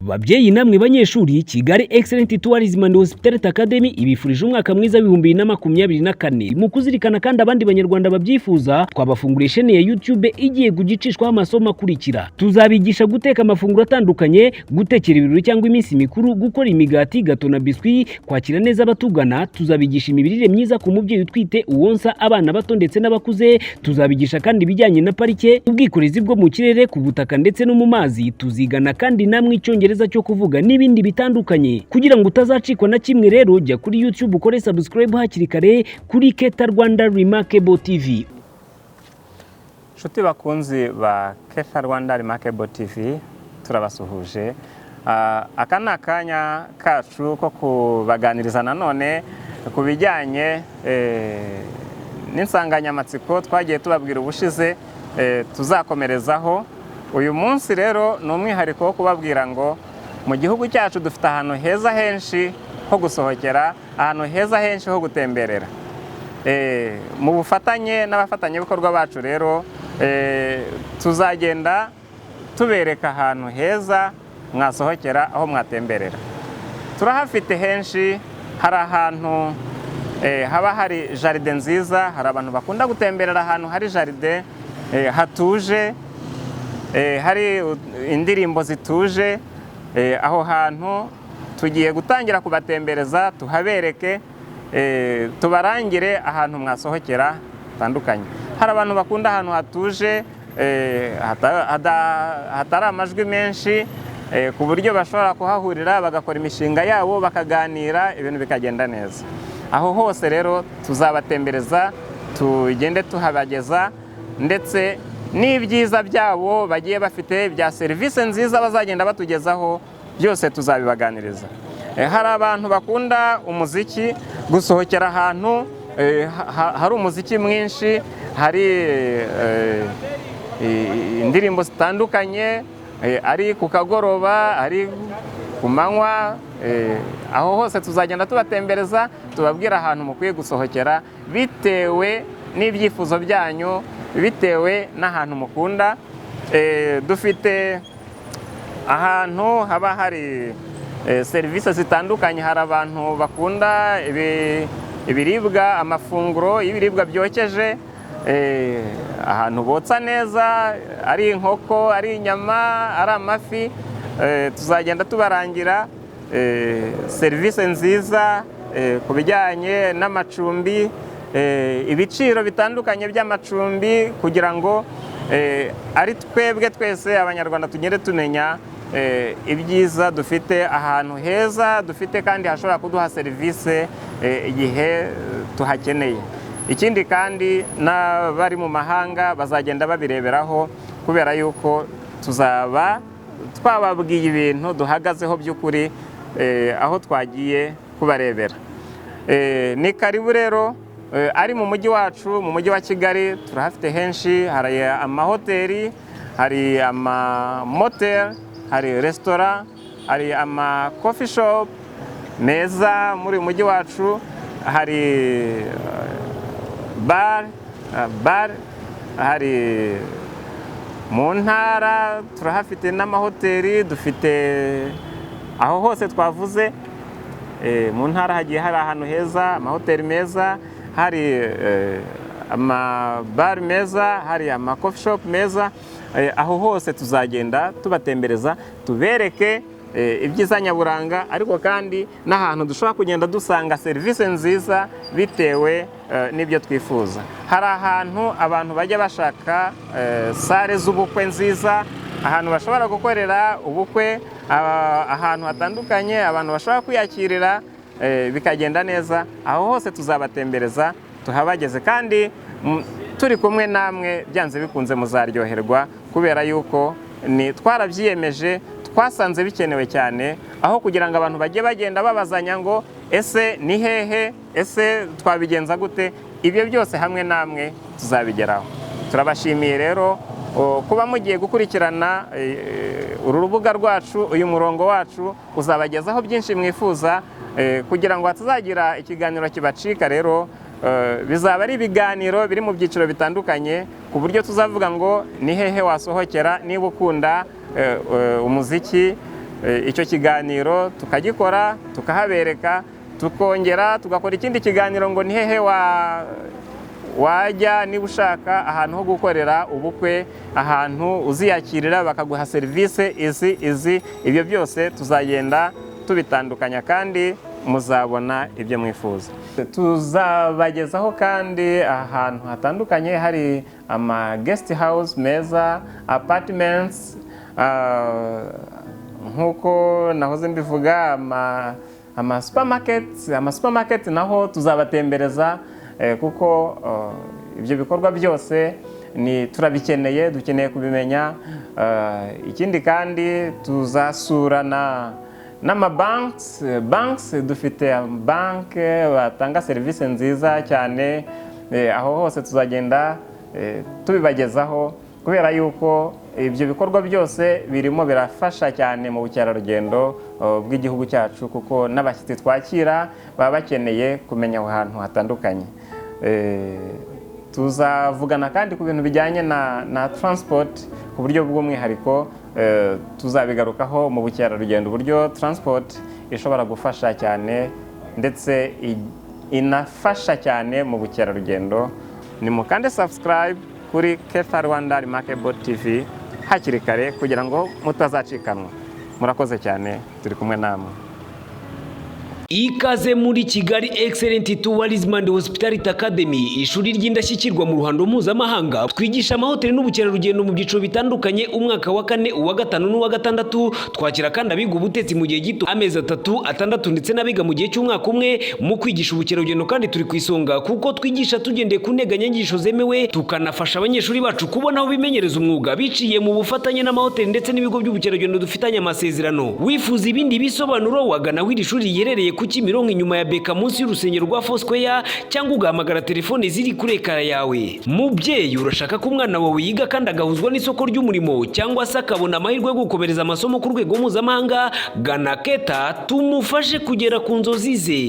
Babyeyi namwe banyeshuri, Kigali Excellent Tourism and Hospitality Academy ibifurije umwaka mwiza w'ibihumbi 2024. Mu kuzirikana kandi abandi banyarwanda babyifuza, twabafunguriye chaîne ya YouTube igiye kugicishwaho amasomo akurikira. Tuzabigisha guteka amafunguro atandukanye, gutekera ibirori cyangwa iminsi mikuru, gukora imigati, gato na biscuit, kwakira neza abatugana. Tuzabigisha imirire myiza ku mubyeyi utwite, uwonsa, abana bato ndetse n'abakuze. Tuzabigisha kandi ibijyanye na parike, ubwikorezi bwo mu kirere, ku butaka ndetse no mu mazi. Tuzigana kandi namwe icyongereza cyo kuvuga n'ibindi bitandukanye. Kugira ngo utazacikwa na kimwe rero, jya kuri YouTube ukore subscribe hakiri kare kuri Keta Rwanda Remarkable TV. Nshuti bakunzi ba Keta Rwanda Remarkable TV, turabasuhuje. Aka ni akanya kacu ko kubaganiriza nanone ku bijyanye n'insanganyamatsiko twagiye tubabwira ubushize, tuzakomerezaho. Uyu munsi rero ni umwihariko wo kubabwira ngo mu gihugu cyacu dufite ahantu heza henshi ho gusohokera, ahantu heza henshi ho gutemberera. Mu bufatanye n'abafatanyabikorwa bacu rero, tuzagenda tubereka ahantu heza mwasohokera, aho mwatemberera. Turahafite henshi, hari ahantu haba hari jaride nziza, hari abantu bakunda gutemberera ahantu hari jaride hatuje, hari indirimbo zituje. Aho hantu tugiye gutangira kubatembereza, tuhabereke, tubarangire ahantu mwasohokera hatandukanye. Hari abantu bakunda ahantu hatuje, hatari amajwi menshi, ku buryo bashobora kuhahurira bagakora imishinga yabo, bakaganira, ibintu bikagenda neza. Aho hose rero tuzabatembereza, tugende tuhabageza, ndetse n'ibyiza byabo bagiye bafite bya serivisi nziza bazagenda batugezaho, byose tuzabibaganiriza. Hari abantu bakunda umuziki, gusohokera ahantu hari umuziki mwinshi, hari indirimbo zitandukanye, ari ku kagoroba, ari ku manywa. Aho hose tuzagenda tubatembereza, tubabwira ahantu mukwiye gusohokera bitewe n'ibyifuzo byanyu, bitewe n'ahantu mukunda. Dufite ahantu haba hari serivisi zitandukanye. Hari abantu bakunda ibiribwa, amafunguro y'ibiribwa byokeje, ahantu botsa neza, ari inkoko, ari inyama, ari amafi. Tuzagenda tubarangira serivisi nziza ku bijyanye n'amacumbi, ibiciro bitandukanye by'amacumbi, kugira ngo ari twebwe twese abanyarwanda tugende tumenya ibyiza dufite, ahantu heza dufite kandi hashobora kuduha serivisi igihe tuhakeneye. Ikindi kandi n'abari mu mahanga bazagenda babireberaho, kubera yuko tuzaba twababwiye ibintu duhagazeho by'ukuri, aho twagiye kubarebera. Ni karibu rero. Ari mu mujyi wacu, mu mujyi wa Kigali turahafite henshi. Hari amahoteli, hari amamoteri, hari resitora, hari coffee shop meza muri uyu mujyi wacu. Hari bar, hari mu ntara turahafite n'amahoteli. Dufite aho hose twavuze, mu ntara hagiye hari ahantu heza, amahoteli meza, hari amabari meza, hari coffee shop meza. Aho hose tuzagenda tubatembereza, tubereke ibyiza nyaburanga, ariko kandi n'ahantu dushobora kugenda dusanga serivisi nziza bitewe n'ibyo twifuza. Hari ahantu abantu bajya bashaka sale z'ubukwe nziza, ahantu bashobora gukorera ubukwe, ahantu hatandukanye abantu bashobora kwiyakirira, bikagenda neza. Aho hose tuzabatembereza, tuhabageze, kandi turi kumwe namwe, byanze bikunze muzaryoherwa, kubera yuko twarabyiyemeje, twasanze bikenewe cyane, aho kugira ngo abantu bajye bagenda babazanya ngo ese ni hehe, ese twabigenza gute. Ibyo byose hamwe namwe tuzabigeraho. Turabashimiye rero kuba mugiye gukurikirana uru rubuga rwacu. Uyu murongo wacu uzabagezaho byinshi mwifuza, kugira ngo hatazagira ikiganiro kibacika. Rero bizaba ari ibiganiro biri mu byiciro bitandukanye, ku buryo tuzavuga ngo ni hehe wasohokera niba ukunda umuziki, icyo kiganiro tukagikora tukahabereka, tukongera tugakora ikindi kiganiro ngo ni hehe wajya niba ushaka ahantu ho gukorera ubukwe, ahantu uziyakirira bakaguha serivisi izi. Ibyo byose tuzagenda tubitandukanya kandi muzabona ibyo mwifuza. Tuzabagezaho kandi ahantu hatandukanye hari ama guest house meza, apartments, nkuko nahoze mbivuga, ama supermarket naho tuzabatembereza, kuko ibyo bikorwa byose turabikeneye, dukeneye kubimenya. Ikindi kandi tuzasurana banks, dufite banki batanga serivisi nziza cyane, aho hose tuzagenda tubibagezaho, kubera yuko ibyo bikorwa byose birimo birafasha cyane mu bukerarugendo bw'igihugu cyacu, kuko n'abashyitsi twakira baba bakeneye kumenya aho hantu hatandukanye. Tuzavugana kandi ku bintu bijyanye na transport ku buryo bw'umwihariko, tuzabigarukaho mu bukerarugendo, uburyo transport ishobora gufasha cyane ndetse inafasha cyane mu bukerarugendo. Ni mukande subscribe kuri Kefa Rwanda Remarkable TV hakiri kare kugira ngo mutazacikanwa. Murakoze cyane, turi kumwe namwe. Ikaze muri Kigali Excellent Tourism and Hospitality Academy, ishuri ry'indashyikirwa mu ruhando mpuzamahanga. Twigisha amahoteli n'ubukerarugendo mu byiciro bitandukanye, umwaka wa 4, uwa 5 n'uwa 6. Twakira kandi abiga ubutetsi mu gihe gito, amezi 3, 6 ndetse n'abiga mu gihe cy'umwaka umwe. Mu kwigisha ubukerarugendo kandi turi ku isonga, kuko twigisha tugendeye ku nteganyanyigisho zemewe, tukanafasha abanyeshuri bacu kubona aho bimenyereza umwuga biciye mu bufatanye n'amahoteli ndetse n'ibigo by'ubukerarugendo dufitanye amasezerano. Wifuza ibindi bisobanuro, wagana aho iri shuri riherereye ku Kimironko inyuma ya Beka munsi y'urusengero rwa Foursquare, cyangwa ugahamagara telefone ziri kuri ekara yawe. Mubyeyi, urashaka ko umwana wawe yiga kandi agahuzwa n'isoko ry'umurimo, cyangwa se akabona amahirwe yo gukomereza amasomo ku rwego mpuzamahanga, gana Keta tumufashe kugera ku nzozi ze.